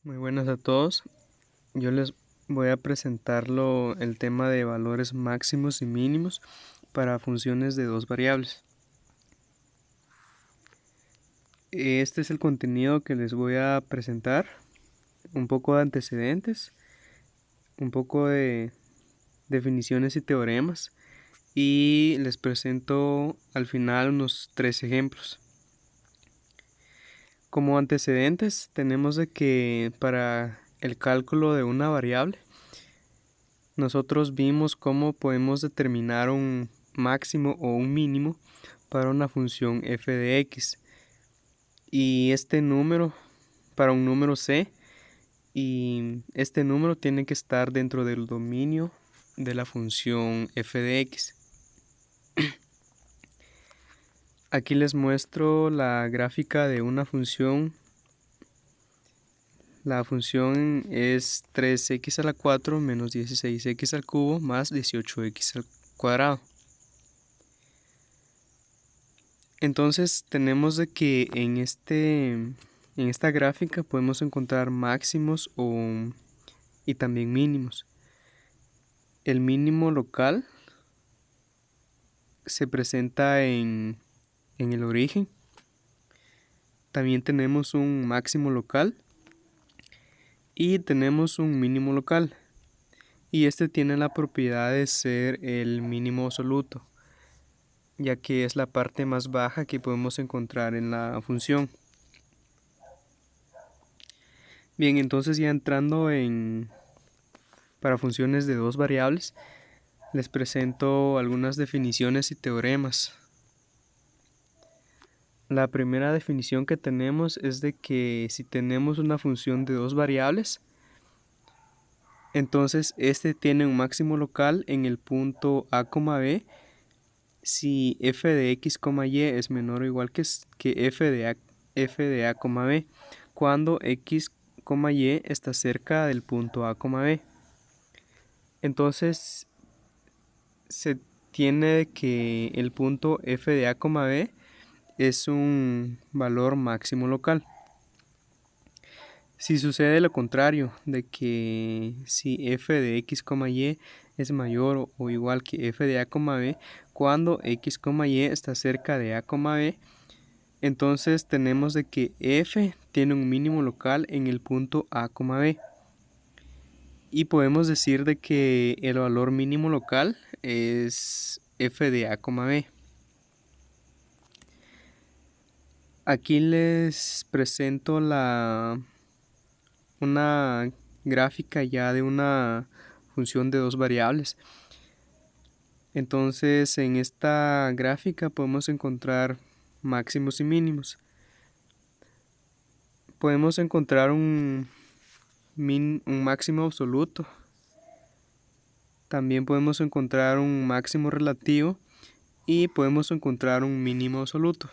Muy buenas a todos. Yo les voy a presentar el tema de valores máximos y mínimos para funciones de dos variables. Este es el contenido que les voy a presentar, un poco de antecedentes, un poco de definiciones y teoremas, y les presento al final unos 3 ejemplos. Como antecedentes tenemos de que para el cálculo de una variable nosotros vimos cómo podemos determinar un máximo o un mínimo para una función f de x, y este número para un número c, y este número tiene que estar dentro del dominio de la función f de x. Aquí les muestro la gráfica de una función. La función es 3x a la 4 menos 16x al cubo más 18x al cuadrado. Entonces tenemos de que en esta gráfica podemos encontrar máximos y también mínimos. El mínimo local se presenta en el origen. También tenemos un máximo local y tenemos un mínimo local, y este tiene la propiedad de ser el mínimo absoluto, ya que es la parte más baja que podemos encontrar en la función. Bien, entonces ya entrando para funciones de dos variables, les presento algunas definiciones y teoremas. La primera definición que tenemos es de que si tenemos una función de dos variables, entonces este tiene un máximo local en el punto a, b, si f de x, y es menor o igual que f de a, b, cuando x, y está cerca del punto a, b. Entonces se tiene que el punto f de a, b es un valor máximo local. Si sucede lo contrario, de que si f de x, y es mayor o igual que f de a, b, cuando x, y está cerca de a, b, entonces tenemos de que f tiene un mínimo local en el punto a, b. Y podemos decir de que el valor mínimo local es f de a, b. Aquí les presento una gráfica ya de una función de dos variables. Entonces en esta gráfica podemos encontrar máximos y mínimos. Podemos encontrar un máximo absoluto. También podemos encontrar un máximo relativo y podemos encontrar un mínimo absoluto.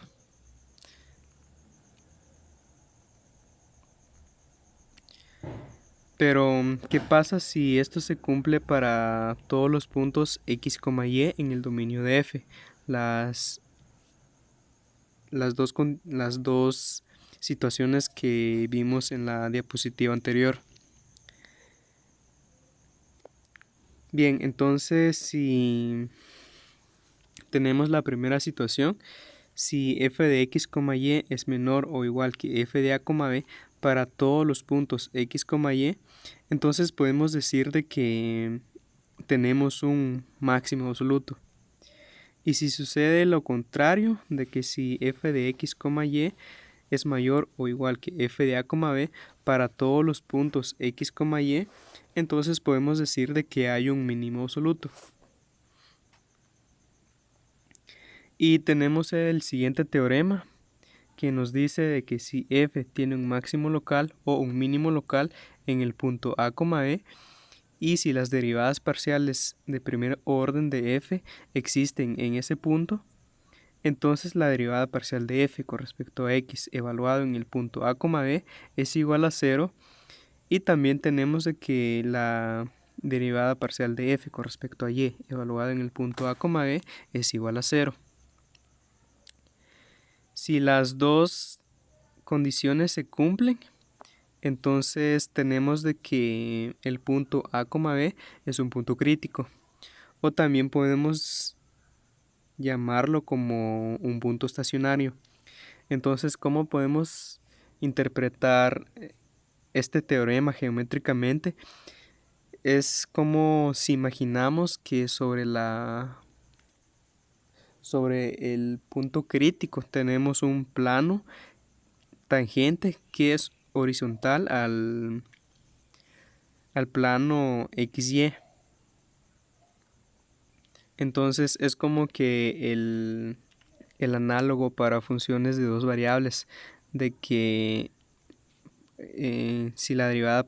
Pero, ¿qué pasa si esto se cumple para todos los puntos x, y en el dominio de f? Las dos situaciones que vimos en la diapositiva anterior. Bien, entonces si tenemos la primera situación, si f de x, y es menor o igual que f de a, b para todos los puntos x, y, entonces podemos decir de que tenemos un máximo absoluto. Y si sucede lo contrario, de que si f de x, y es mayor o igual que f de a, b para todos los puntos x, y, entonces podemos decir de que hay un mínimo absoluto. Y tenemos el siguiente teorema que nos dice de que si f tiene un máximo local o un mínimo local en el punto a, b, y si las derivadas parciales de primer orden de f existen en ese punto, entonces la derivada parcial de f con respecto a x evaluado en el punto a, b es igual a 0, y también tenemos de que la derivada parcial de f con respecto a y evaluada en el punto a, b es igual a 0. Si las dos condiciones se cumplen, entonces tenemos de que el punto A, B es un punto crítico. O también podemos llamarlo como un punto estacionario. Entonces, ¿cómo podemos interpretar este teorema geométricamente? Es como si imaginamos que sobre el punto crítico tenemos un plano tangente que es horizontal al plano XY. Entonces es como que el análogo para funciones de dos variables, de que si la derivada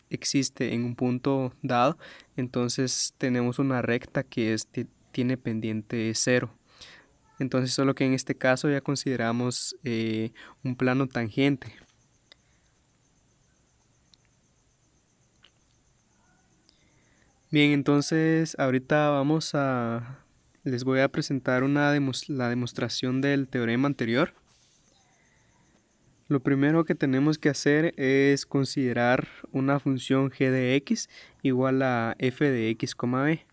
existe en un punto dado, entonces tenemos una recta que tiene pendiente 0. Entonces solo que en este caso ya consideramos un plano tangente. Bien, entonces ahorita les voy a presentar la demostración del teorema anterior. Lo primero que tenemos que hacer es considerar una función g de x igual a f de x, b.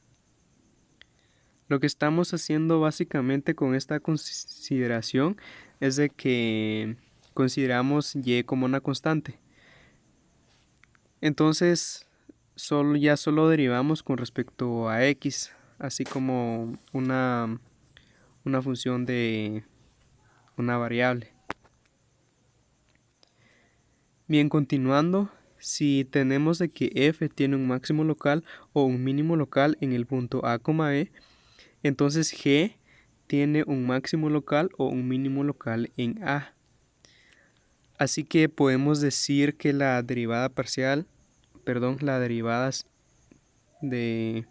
Lo que estamos haciendo básicamente con esta consideración es de que consideramos y como una constante. Entonces solo derivamos con respecto a x, así como una función de una variable. Bien, continuando, si tenemos de que f tiene un máximo local o un mínimo local en el punto A, B, entonces g tiene un máximo local o un mínimo local en A. Así que podemos decir que la derivada de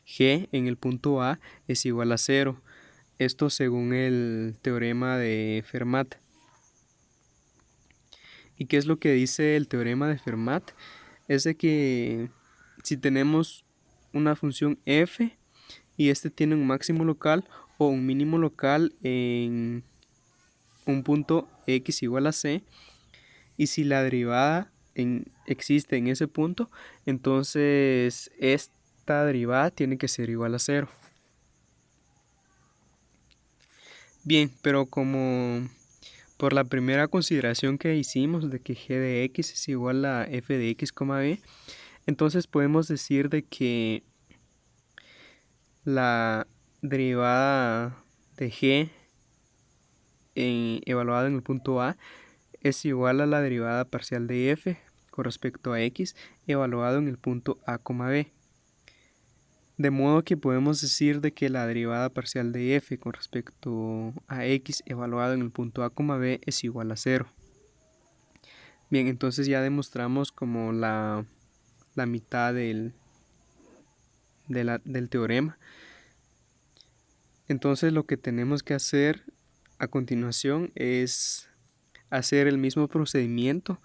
g en el punto A es igual a 0. Esto según el teorema de Fermat. ¿Y qué es lo que dice el teorema de Fermat? Es de que si tenemos una función f y este tiene un máximo local o un mínimo local en un punto x igual a c, y si la derivada existe en ese punto, entonces esta derivada tiene que ser igual a 0. Bien, pero como por la primera consideración que hicimos de que g de x es igual a f de x, b, entonces podemos decir de que la derivada de g evaluada en el punto A es igual a la derivada parcial de f con respecto a x evaluado en el punto A, b. De modo que podemos decir de que la derivada parcial de f con respecto a x evaluado en el punto A, b es igual a 0. Bien, entonces ya demostramos como la mitad del teorema. Entonces lo que tenemos que hacer a continuación es hacer el mismo procedimiento,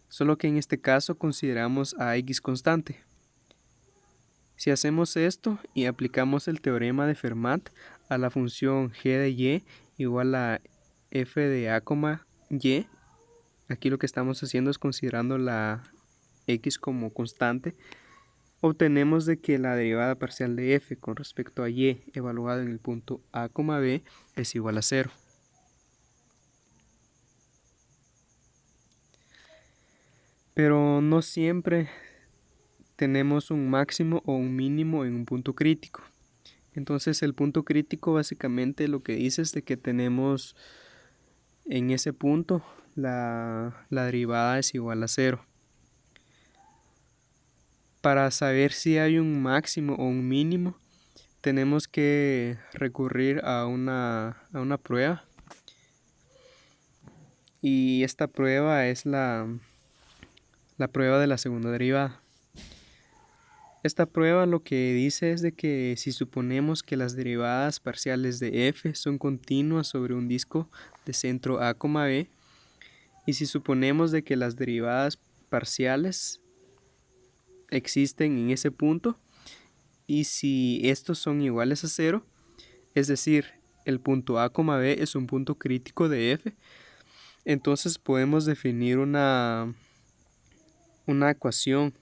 solo que en este caso consideramos a x constante. Si hacemos esto y aplicamos el teorema de Fermat a la función g de y igual a f de a, y, aquí lo que estamos haciendo es considerando la x como constante, obtenemos de que la derivada parcial de f con respecto a y evaluada en el punto A, b es igual a 0. Pero no siempre tenemos un máximo o un mínimo en un punto crítico. Entonces el punto crítico básicamente lo que dice es de que tenemos en ese punto la derivada es igual a 0. Para saber si hay un máximo o un mínimo, tenemos que recurrir a una prueba. Y esta prueba es la prueba de la segunda derivada. Esta prueba lo que dice es de que si suponemos que las derivadas parciales de f son continuas sobre un disco de centro A, b, y si suponemos de que las derivadas parciales existen en ese punto, y si estos son iguales a 0, es decir, el punto A, b es un punto crítico de f, entonces podemos definir una una ecuación,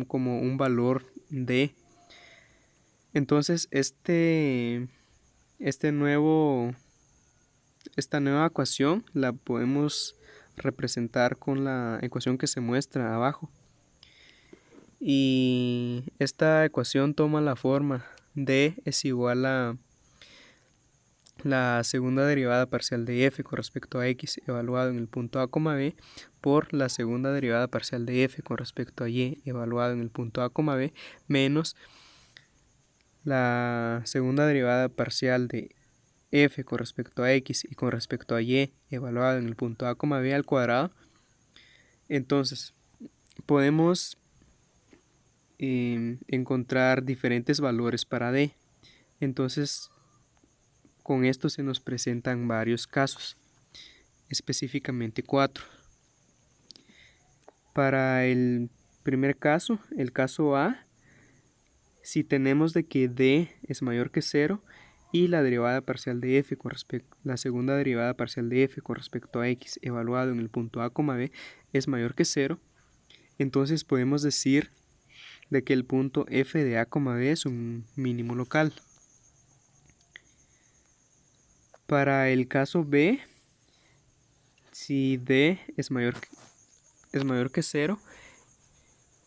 como un valor de. Entonces esta nueva ecuación la podemos representar con la ecuación que se muestra abajo. Y esta ecuación toma la forma d es igual a la segunda derivada parcial de f con respecto a x evaluado en el punto a, b por la segunda derivada parcial de f con respecto a y evaluado en el punto a, b menos la segunda derivada parcial de f con respecto a x y con respecto a y evaluado en el punto a, b al cuadrado. Entonces podemos encontrar diferentes valores para d. Entonces con esto se nos presentan varios casos, específicamente 4. Para el primer caso, el caso A, si tenemos de que d es mayor que 0 y la derivada parcial de f la segunda derivada parcial de f con respecto a x evaluado en el punto a, b es mayor que 0, entonces podemos decir de que el punto f de a, b es un mínimo local. Para el caso B, si d es mayor que 0,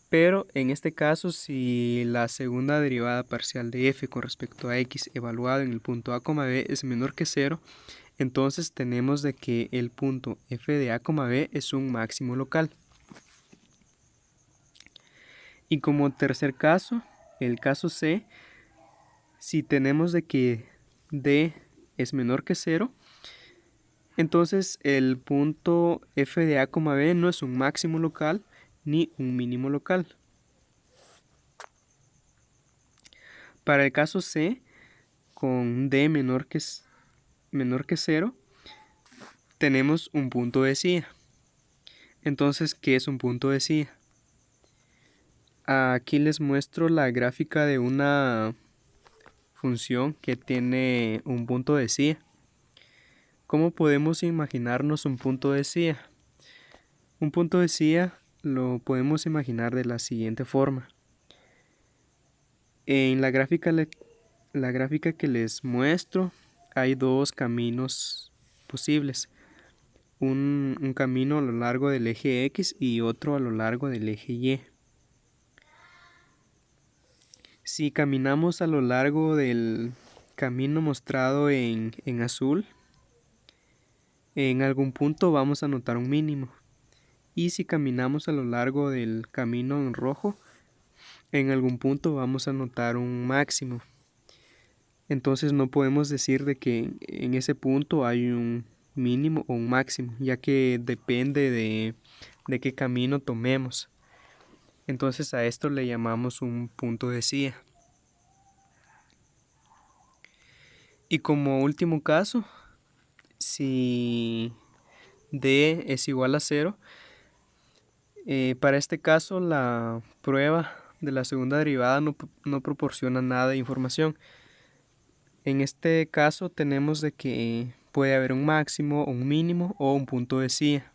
pero en este caso si la segunda derivada parcial de f con respecto a x evaluado en el punto a, b es menor que 0, entonces tenemos de que el punto f de a, b es un máximo local. Y como tercer caso, el caso C, si tenemos de que d es menor que 0, entonces el punto f de a, b no es un máximo local ni un mínimo local. Para el caso C, con d menor que 0, tenemos un punto de decía. Entonces, ¿qué es un punto de decía? Aquí les muestro la gráfica de una función que tiene un punto de decía. ¿Cómo podemos imaginarnos un punto de decía? Un punto de decía lo podemos imaginar de la siguiente forma. En la gráfica que les muestro hay dos caminos posibles. Un camino a lo largo del eje X y otro a lo largo del eje Y. Si caminamos a lo largo del camino mostrado en azul, en algún punto vamos a notar un mínimo. Y si caminamos a lo largo del camino en rojo, en algún punto vamos a notar un máximo. Entonces no podemos decir de que en ese punto hay un mínimo o un máximo, ya que depende de qué camino tomemos. Entonces a esto le llamamos un punto de decía. Y como último caso, si d es igual a 0, para este caso la prueba de la segunda derivada no proporciona nada de información. En este caso tenemos de que puede haber un máximo, un mínimo o un punto de decía.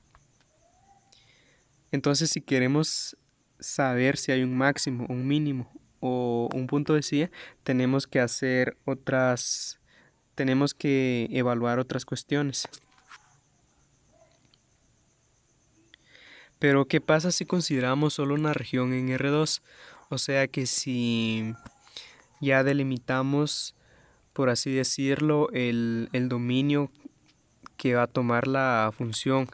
Entonces si queremos saber si hay un máximo, un mínimo o un punto de decía, tenemos que evaluar otras cuestiones. Pero ¿qué pasa si consideramos solo una región en R2? O sea que si ya delimitamos, por así decirlo, el dominio que va a tomar la función.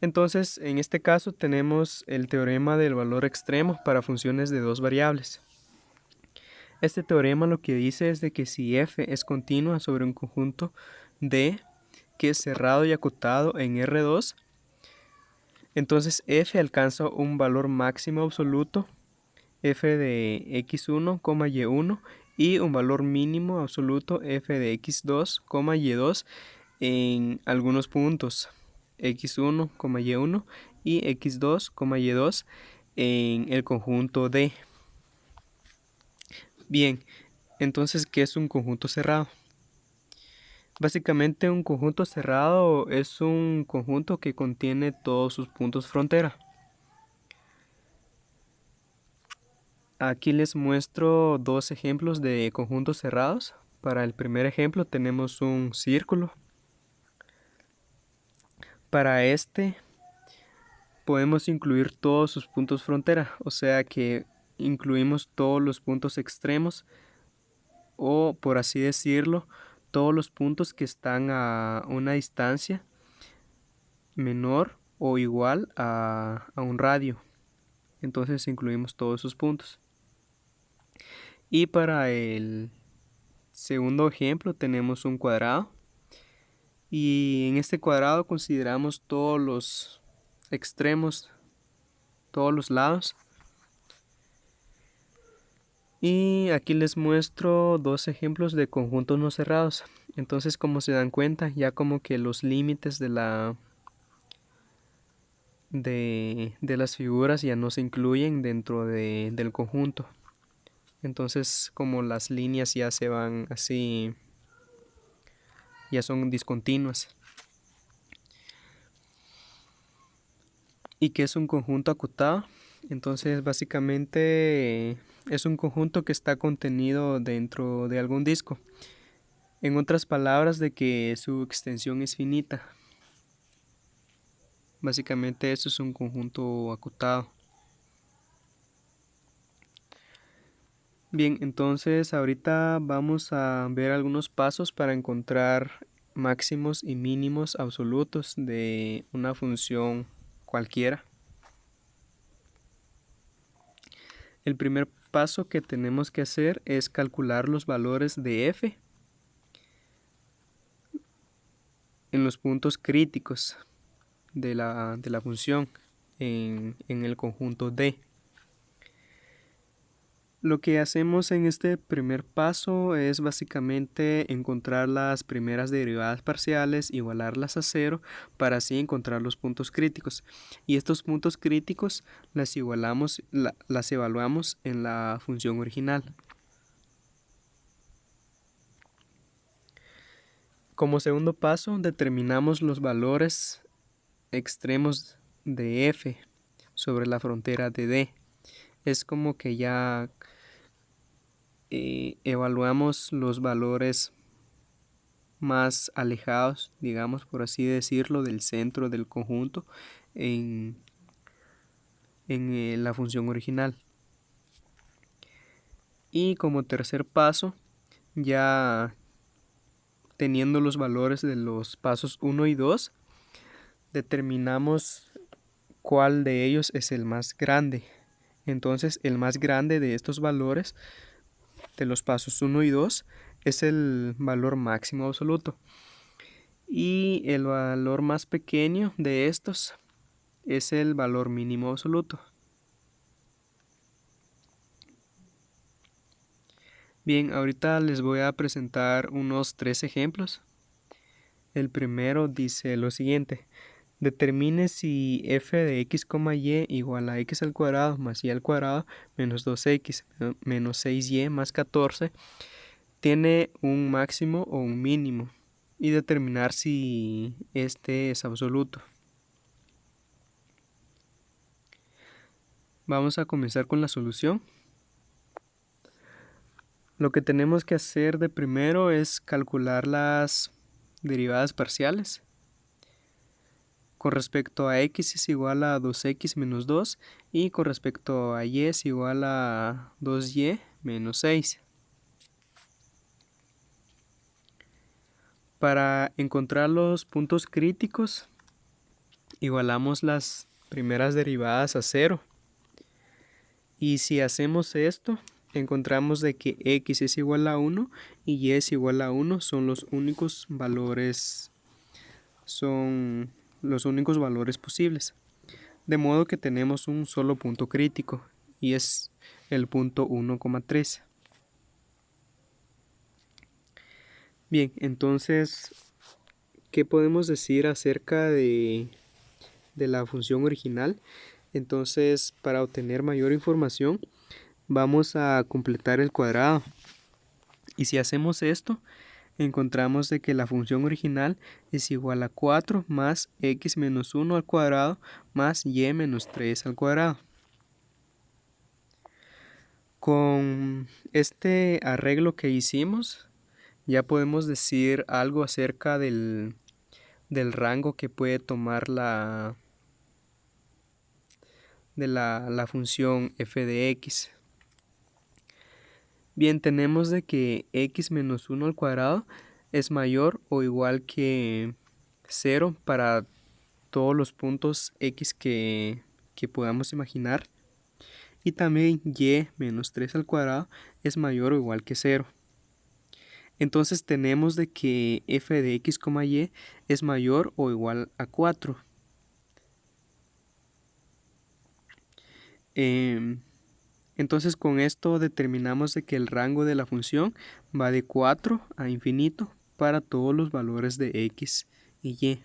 Entonces, en este caso tenemos el teorema del valor extremo para funciones de dos variables. Este teorema lo que dice es de que si f es continua sobre un conjunto D que es cerrado y acotado en R2, entonces f alcanza un valor máximo absoluto, f de x1, y1, y un valor mínimo absoluto, f de x2, y2, en algunos puntos, x1, y1 y x2, y2 en el conjunto D. Bien, entonces, ¿qué es un conjunto cerrado? Básicamente un conjunto cerrado es un conjunto que contiene todos sus puntos frontera. Aquí les muestro dos ejemplos de conjuntos cerrados. Para el primer ejemplo tenemos un círculo. Para este podemos incluir todos sus puntos frontera, o sea que incluimos todos los puntos extremos o, por así decirlo, todos los puntos que están a una distancia menor o igual a un radio. Entonces incluimos todos esos puntos. Y para el segundo ejemplo tenemos un cuadrado. Y en este cuadrado consideramos todos los extremos, todos los lados. Y aquí les muestro dos ejemplos de conjuntos no cerrados. Entonces, como se dan cuenta, ya como que los límites de las figuras ya no se incluyen dentro del conjunto. Entonces, como las líneas ya se van así, ya son discontinuas. ¿Y qué es un conjunto acotado? Entonces, básicamente es un conjunto que está contenido dentro de algún disco. En otras palabras, de que su extensión es finita. Básicamente eso es un conjunto acotado. Bien, entonces ahorita vamos a ver algunos pasos para encontrar máximos y mínimos absolutos de una función cualquiera. El primer paso que tenemos que hacer es calcular los valores de f en los puntos críticos de la función en el conjunto D. Lo que hacemos en este primer paso es básicamente encontrar las primeras derivadas parciales, igualarlas a 0 para así encontrar los puntos críticos. Y estos puntos críticos las evaluamos en la función original. Como segundo paso, determinamos los valores extremos de f sobre la frontera de D. Es como que ya evaluamos los valores más alejados, digamos por así decirlo, del centro del conjunto en la función original. Y como tercer paso, ya teniendo los valores de los pasos 1 y 2, determinamos cuál de ellos es el más grande. Entonces el más grande de estos valores de los pasos 1 y 2 es el valor máximo absoluto. Y el valor más pequeño de estos es el valor mínimo absoluto. Bien, ahorita les voy a presentar unos 3 ejemplos. El primero dice lo siguiente: determine si f de x, y igual a x al cuadrado más y al cuadrado menos 2x menos 6y más 14 tiene un máximo o un mínimo, y determinar si este es absoluto. Vamos a comenzar con la solución. Lo que tenemos que hacer de primero es calcular las derivadas parciales. Con respecto a x es igual a 2x menos 2 y con respecto a y es igual a 2y menos 6. Para encontrar los puntos críticos, igualamos las primeras derivadas a 0. Y si hacemos esto, encontramos de que x es igual a 1 y y es igual a 1 son los únicos valores posibles. De modo que tenemos un solo punto crítico y es el punto 1,3. Bien, entonces, ¿qué podemos decir acerca de la función original? Entonces, para obtener mayor información, vamos a completar el cuadrado. Y si hacemos esto, encontramos de que la función original es igual a 4 más x menos 1 al cuadrado más y menos 3 al cuadrado. Con este arreglo que hicimos, ya podemos decir algo acerca del rango que puede tomar la función f de x. Bien, tenemos de que x menos 1 al cuadrado es mayor o igual que 0 para todos los puntos x que podamos imaginar. Y también y menos 3 al cuadrado es mayor o igual que 0. Entonces tenemos de que f de x, y es mayor o igual a 4. Entonces con esto determinamos de que el rango de la función va de 4 a infinito para todos los valores de x y y.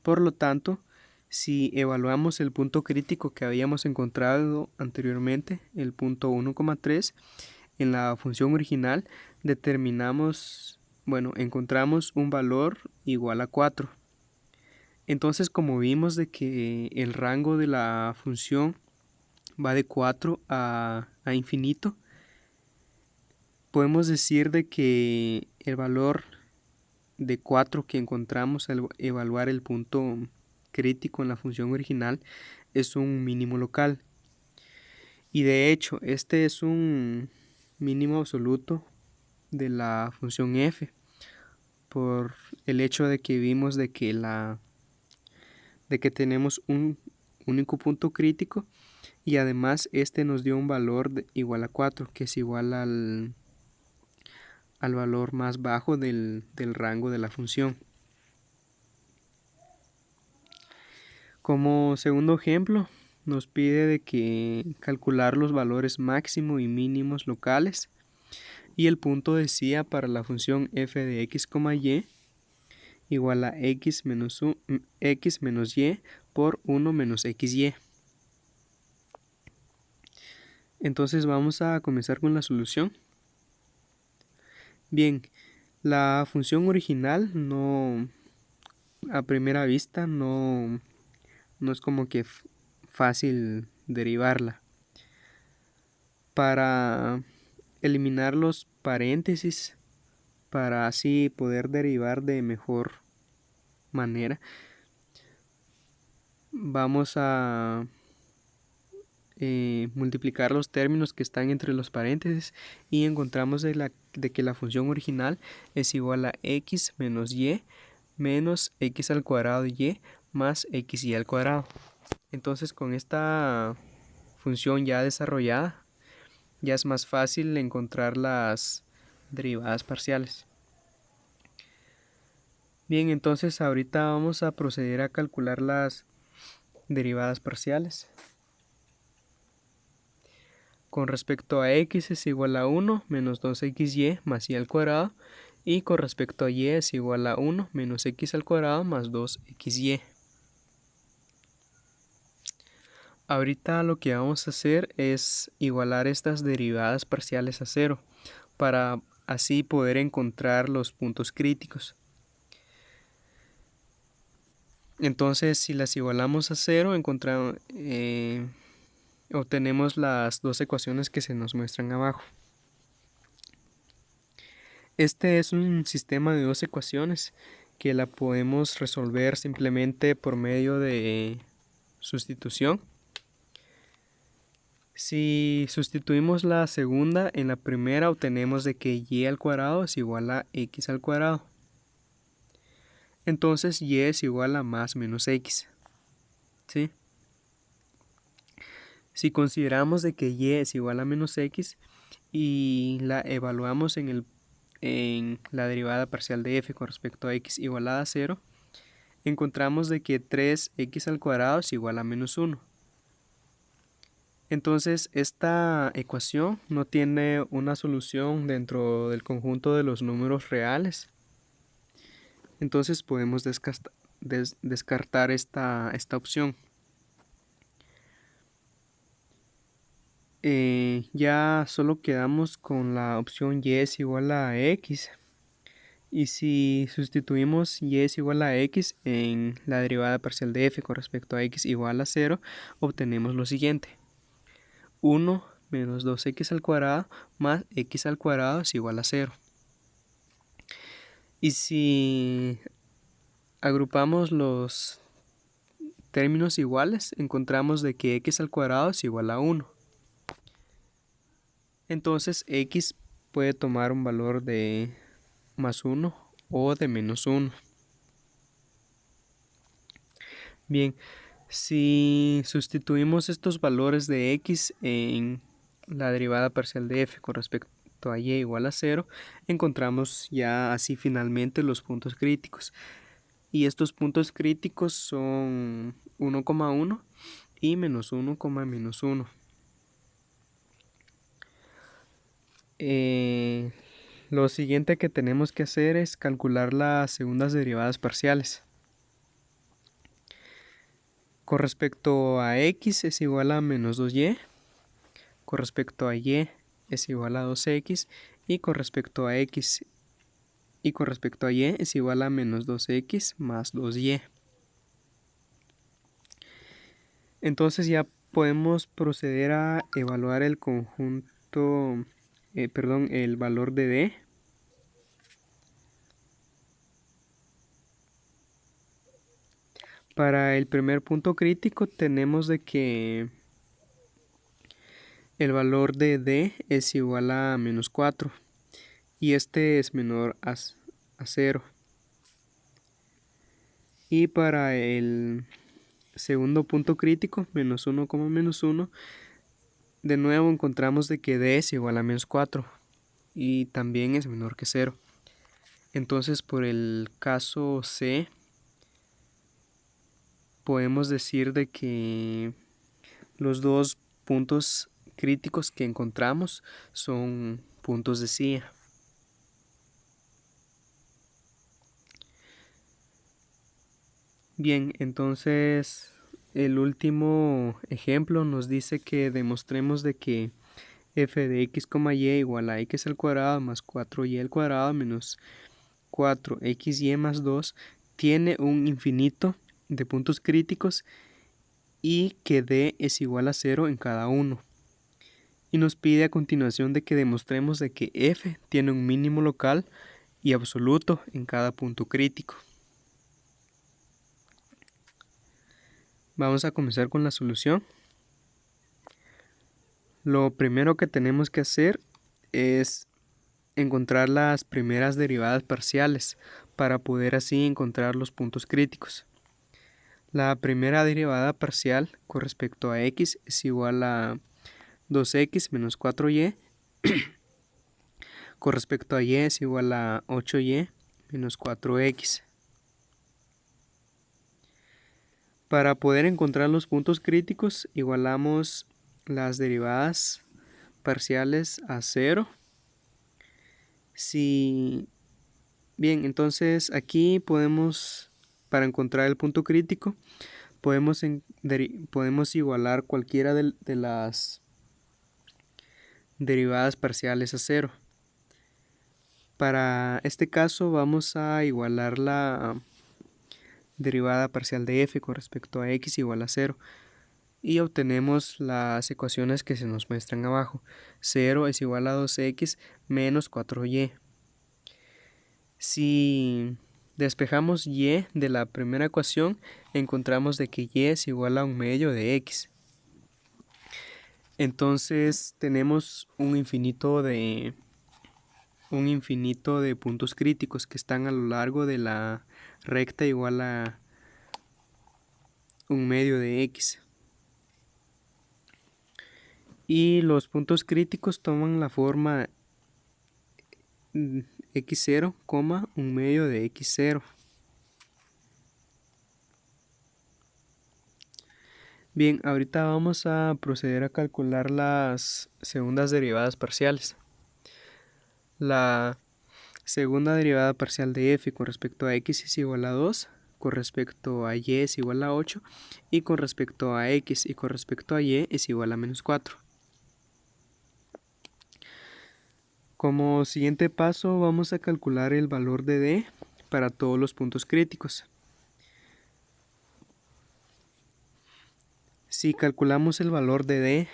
Por lo tanto, si evaluamos el punto crítico que habíamos encontrado anteriormente, el punto 1,3, en la función original encontramos un valor igual a 4. Entonces, como vimos de que el rango de la función va de 4 a infinito, podemos decir de que el valor de 4 que encontramos al evaluar el punto crítico en la función original es un mínimo local. Y de hecho, este es un mínimo absoluto de la función f, por el hecho de que vimos de que tenemos un único punto crítico y además este nos dio un valor igual a 4, que es igual al valor más bajo del rango de la función. Como segundo ejemplo, nos pide de que calcular los valores máximo y mínimos locales, y el punto decía para la función f de x, y igual a x menos y por 1 menos xy. Entonces vamos a comenzar con la solución. Bien, la función original a primera vista no es como que fácil derivarla. Para eliminar los paréntesis, para así poder derivar de mejor manera, vamos a multiplicar los términos que están entre los paréntesis y encontramos de que la función original es igual a x menos y menos x al cuadrado y más xy al cuadrado. Entonces con esta función ya desarrollada ya es más fácil encontrar las derivadas parciales. Bien, entonces ahorita vamos a proceder a calcular las derivadas parciales. Con respecto a x es igual a 1 menos 2xy más y al cuadrado, y con respecto a y es igual a 1 menos x al cuadrado más 2xy. Ahorita lo que vamos a hacer es igualar estas derivadas parciales a 0 para así poder encontrar los puntos críticos. Entonces, si las igualamos a 0, obtenemos las dos ecuaciones que se nos muestran abajo. Este es un sistema de dos ecuaciones que la podemos resolver simplemente por medio de sustitución. Si sustituimos la segunda en la primera, obtenemos de que y al cuadrado es igual a x al cuadrado. Entonces y es igual a más menos x. ¿Sí? Si consideramos de que y es igual a menos x y la evaluamos en la derivada parcial de f con respecto a x igualada a 0, encontramos de que 3x al cuadrado es igual a menos 1. Entonces esta ecuación no tiene una solución dentro del conjunto de los números reales. Entonces podemos descartar esta opción. Ya solo quedamos con la opción y es igual a x. Y si sustituimos y es igual a x en la derivada parcial de f con respecto a x igual a 0, obtenemos lo siguiente. 1 menos 2x al cuadrado más x al cuadrado es igual a 0. Y si agrupamos los términos iguales, encontramos de que x al cuadrado es igual a 1. Entonces x puede tomar un valor de más 1 o de menos 1. Bien, si sustituimos estos valores de x en la derivada parcial de f con respecto a y igual a 0, encontramos ya así finalmente los puntos críticos. Y estos puntos críticos son 1,1 y menos 1, menos 1. Lo siguiente que tenemos que hacer es calcular las segundas derivadas parciales. Con respecto a x es igual a menos 2y, con respecto a y es igual a 2x, y con respecto a x y con respecto a y es igual a menos 2x más 2y. Entonces ya podemos proceder a evaluar el conjunto, el valor de d. Para el primer punto crítico tenemos de que el valor de d es igual a menos 4 y este es menor a 0. Y para el segundo punto crítico, menos 1, menos 1, de nuevo encontramos de que d es igual a menos 4 y también es menor que 0. Entonces por el caso C podemos decir de que los dos puntos críticos que encontramos son puntos de CIA. Bien, entonces el último ejemplo nos dice que demostremos de que f de x, y igual a x al cuadrado más 4y al cuadrado menos 4xy más 2 tiene un infinito de puntos críticos y que d es igual a 0 en cada uno. Y nos pide a continuación de que demostremos de que f tiene un mínimo local y absoluto en cada punto crítico. Vamos a comenzar con la solución. Lo primero que tenemos que hacer es encontrar las primeras derivadas parciales para poder así encontrar los puntos críticos. La primera derivada parcial con respecto a x es igual a 2x menos 4y. Con respecto a y es igual a 8y menos 4x. Para poder encontrar los puntos críticos, igualamos las derivadas parciales a 0. Bien, entonces aquí podemos, para encontrar el punto crítico, podemos igualar cualquiera de las derivadas parciales a 0. Para este caso vamos a igualar la derivada parcial de f con respecto a x igual a 0 y obtenemos las ecuaciones que se nos muestran abajo. 0 es igual a 2x menos 4y. Si despejamos y de la primera ecuación, encontramos de que y es igual a un medio de x. Entonces tenemos un infinito de puntos críticos que están a lo largo de la recta igual a un medio de x. Y los puntos críticos toman la forma x0, un medio de x0. Bien, ahorita vamos a proceder a calcular las segundas derivadas parciales. La segunda derivada parcial de f con respecto a x es igual a 2, con respecto a y es igual a 8 y con respecto a x y con respecto a y es igual a menos 4. Como siguiente paso vamos a calcular el valor de D para todos los puntos críticos. Si calculamos el valor de D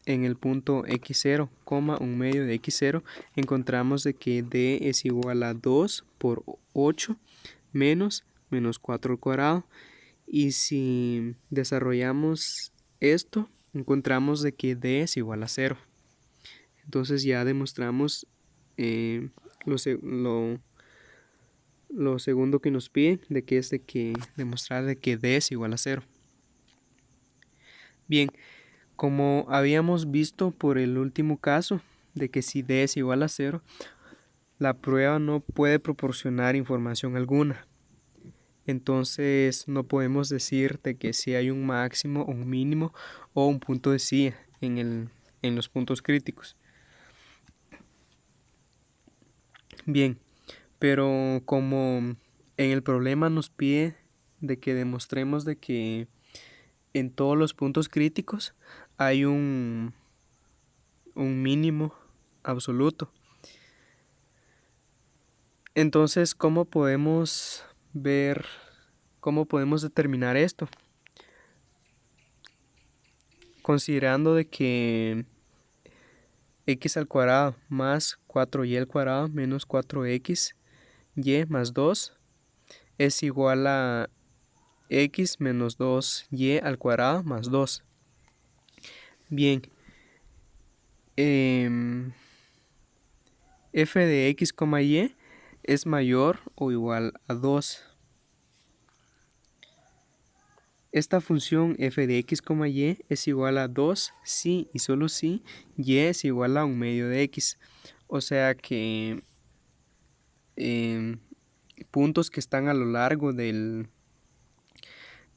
en el punto x0, un medio de x0, encontramos de que D es igual a 2 por 8 menos 4 al cuadrado. Y si desarrollamos esto, encontramos de que D es igual a 0. Entonces ya demostramos lo segundo que nos pide, de que es de que demostrar de que D es igual a 0. Bien, como habíamos visto por el último caso, de que si D es igual a 0, la prueba no puede proporcionar información alguna. Entonces no podemos decir de que si hay un máximo, un mínimo o un punto de sí en los puntos críticos. Bien, pero como en el problema nos pide de que demostremos de que en todos los puntos críticos hay un mínimo absoluto. Entonces, ¿cómo podemos determinar esto? Considerando de que x al cuadrado más 4y al cuadrado menos 4x y más 2 es igual a x menos 2y al cuadrado más 2. Bien, f de x, y es mayor o igual a 2. Esta función f de x, y es igual a 2 si y solo si y es igual a un medio de x. O sea que puntos que están a lo largo de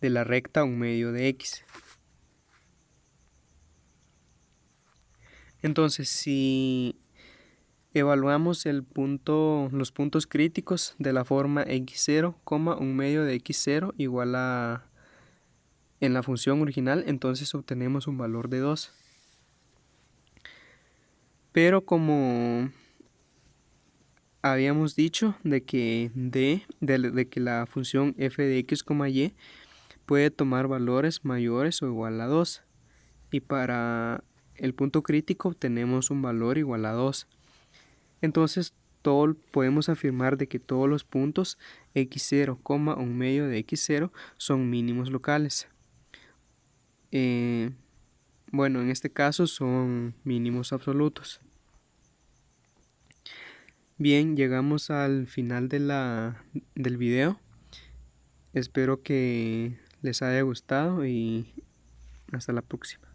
la recta un medio de x. Entonces, si evaluamos los puntos críticos de la forma x0, un medio de x0 igual a en la función original, entonces obtenemos un valor de 2. Pero como habíamos dicho de que la función f de x, y puede tomar valores mayores o igual a 2. Y para el punto crítico obtenemos un valor igual a 2. Entonces podemos afirmar de que todos los puntos x0, un medio de x0 son mínimos locales. Bueno, en este caso son mínimos absolutos. Bien, llegamos al final del video. Espero que les haya gustado y hasta la próxima.